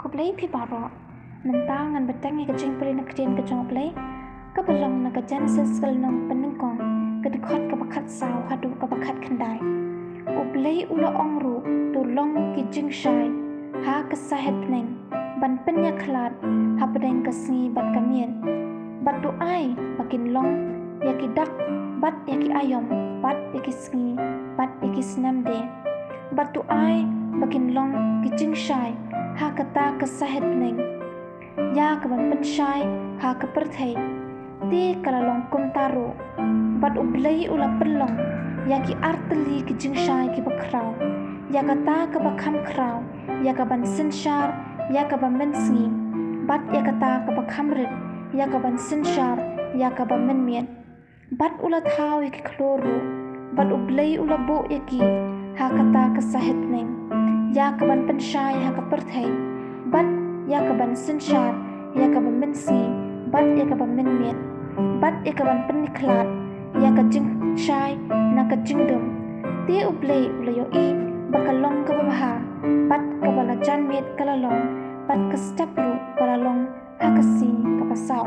Ko play pi baro. Mentangan betangi ke jeng peli nak jen ke jong play. Ke belong nak ke Jenesis ke lenong peningkong. Ke dekot ke bakat saw hadu ke bakat kendai. U play ula ongru tu long ki jeng syai. Ha ke sahet neng. Ban penya kelat. Ha pedeng ke sengi bat kamien. Bat tu ai bakin long. Ya ki dak. Bat ya ki ayom. Bat ya ki sengi. Bat ya ki senam de. Bat tu ai bakin long ki jeng syai. Ha kata kesahet neng. Ya ke ban pen syai. Ha ke perthai. Ti kalalong kum taru. Bat ublay ula pelong. Ya ki arteli ki jeng syai ki bakrau. Ya kata ke bakam krau. Ya ke ban sensyar. Ya ke ban mensengi. Bat ya kata ke bakam rit. Ya ke ban sensyar. Ya ke ban menmiet. Bat ula tau ya ki kloru. Bat ublay ula bo ya ki. Ha kata kesahet neng. Ya ke ban pensyai ha ke perthai. Bat ya ke ban sensyar. Ya ke ban mensengi. Bat ya ke ban menmiet. Bat ya ke ban peniklat. Ya ke jeng syai na ke jeng dum. Ti ublay ula yo i. Bakalong ke babaha. Bat ke bala jan miet kalalong. Bat ke stepru kalalong. Ha ke si ke pasaw.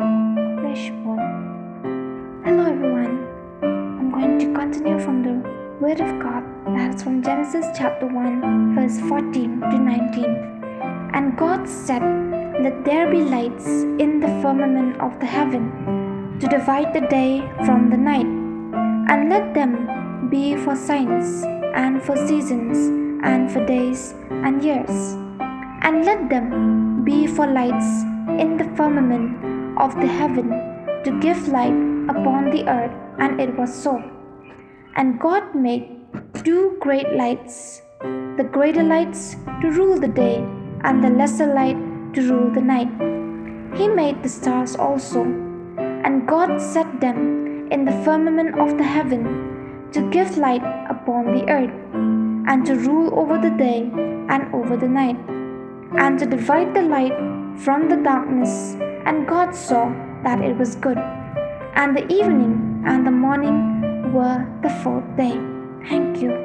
Hello everyone. I'm going to continue from the Word of God. That's from Genesis chapter 1 verse 14 to 19. And God said, "Let there be lights in the firmament of the heaven to divide the day from the night, and let them be for signs and for seasons and for days and years, and let them be for lights in the firmament of the heaven to give light upon the earth." And it was so. And God made two great lights, the greater lights to rule the day, and the lesser light to rule the night. He made the stars also, and God set them in the firmament of the heaven to give light upon the earth, and to rule over the day and over the night, and to divide the light from the darkness. And God saw that it was good. And the evening and the morning were the fourth day. Thank you.